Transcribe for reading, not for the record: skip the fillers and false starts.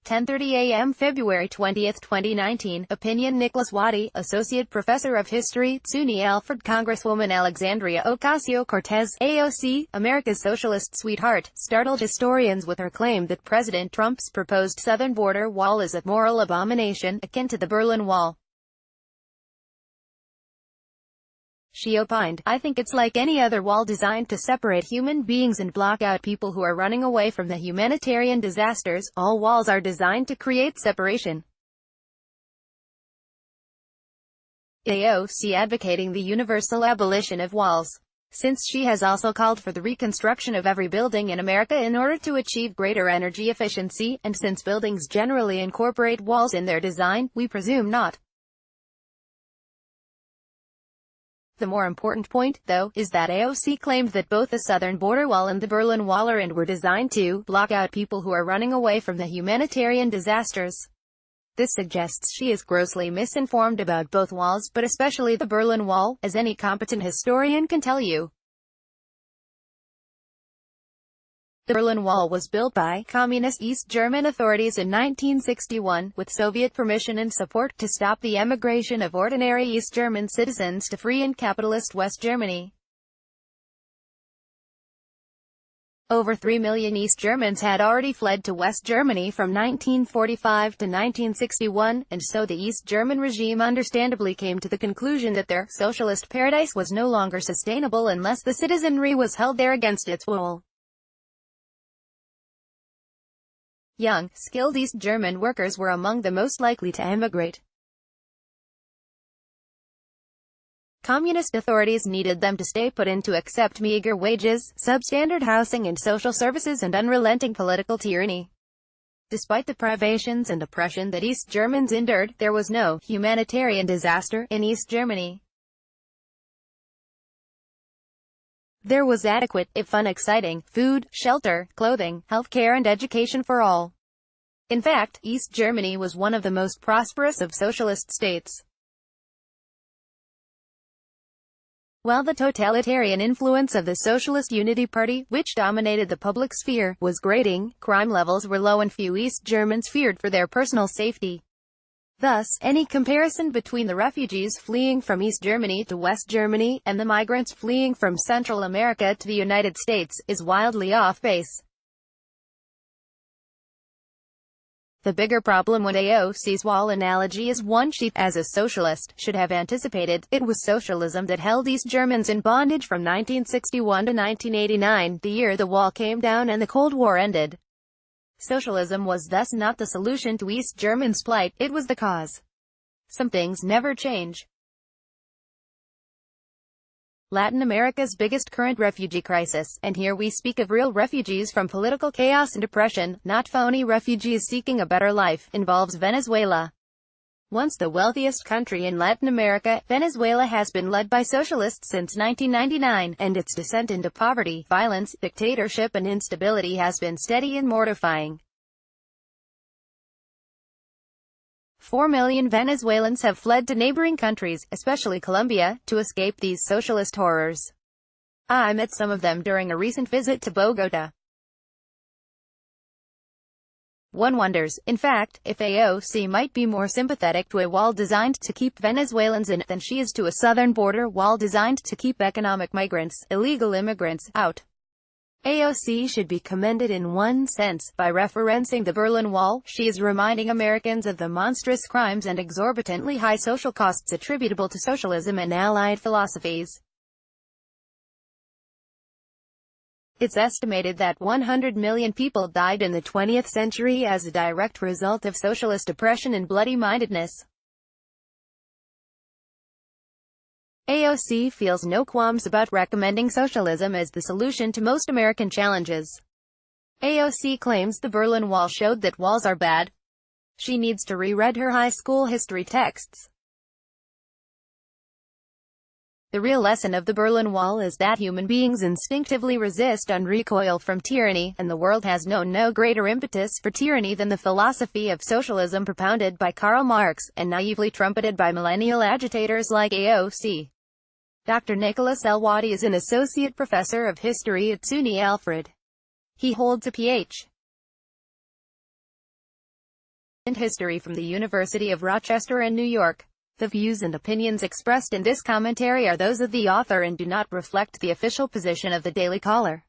(10:30 a.m. February 20, 2019) Opinion. Nicholas Waddy, Associate Professor of History, SUNY. Alfred. Congresswoman Alexandria Ocasio-Cortez, AOC, America's socialist sweetheart, startled historians with her claim that President Trump's proposed southern border wall is a moral abomination, akin to the Berlin Wall. She opined, "I think it's like any other wall designed to separate human beings and block out people who are running away from the humanitarian disasters. All walls are designed to create separation." AOC advocating the universal abolition of walls, since she has also called for the reconstruction of every building in America in order to achieve greater energy efficiency, and since buildings generally incorporate walls in their design, we presume not. The more important point, though, is that AOC claimed that both the southern border wall and the Berlin Wall are and were designed to block out people who are running away from the humanitarian disasters. This suggests she is grossly misinformed about both walls, but especially the Berlin Wall, as any competent historian can tell you. The Berlin Wall was built by communist East German authorities in 1961, with Soviet permission and support, to stop the emigration of ordinary East German citizens to free and capitalist West Germany. Over 3 million East Germans had already fled to West Germany from 1945 to 1961, and so the East German regime understandably came to the conclusion that their socialist paradise was no longer sustainable unless the citizenry was held there against its will. Young, skilled East German workers were among the most likely to emigrate. Communist authorities needed them to stay put and to accept meager wages, substandard housing and social services, and unrelenting political tyranny. Despite the privations and oppression that East Germans endured, there was no humanitarian disaster in East Germany. There was adequate, if unexciting, food, shelter, clothing, healthcare and education for all. In fact, East Germany was one of the most prosperous of socialist states. While the totalitarian influence of the Socialist Unity Party, which dominated the public sphere, was grating, crime levels were low and few East Germans feared for their personal safety. Thus, any comparison between the refugees fleeing from East Germany to West Germany, and the migrants fleeing from Central America to the United States, is wildly off base. The bigger problem with AOC's wall analogy is one she, as a socialist, should have anticipated. It was socialism that held East Germans in bondage from 1961 to 1989, the year the wall came down and the Cold War ended. Socialism was thus not the solution to East Germans' plight, it was the cause. Some things never change. Latin America's biggest current refugee crisis, and here we speak of real refugees from political chaos and oppression, not phony refugees seeking a better life, involves Venezuela. Once the wealthiest country in Latin America, Venezuela has been led by socialists since 1999, and its descent into poverty, violence, dictatorship and instability has been steady and mortifying. 4 million Venezuelans have fled to neighboring countries, especially Colombia, to escape these socialist horrors. I met some of them during a recent visit to Bogota. One wonders, in fact, if AOC might be more sympathetic to a wall designed to keep Venezuelans in than she is to a southern border wall designed to keep economic migrants, illegal immigrants, out. AOC should be commended in one sense. By referencing the Berlin Wall, she is reminding Americans of the monstrous crimes and exorbitantly high social costs attributable to socialism and allied philosophies. It's estimated that 100 million people died in the 20th century as a direct result of socialist oppression and bloody-mindedness. AOC feels no qualms about recommending socialism as the solution to most American challenges. AOC claims the Berlin Wall showed that walls are bad. She needs to reread her high school history texts. The real lesson of the Berlin Wall is that human beings instinctively resist and recoil from tyranny, and the world has known no greater impetus for tyranny than the philosophy of socialism propounded by Karl Marx, and naively trumpeted by millennial agitators like AOC. Dr. Nicholas Waddy is an associate professor of history at SUNY Alfred. He holds a Ph. in history from the University of Rochester in New York. The views and opinions expressed in this commentary are those of the author and do not reflect the official position of the Daily Caller.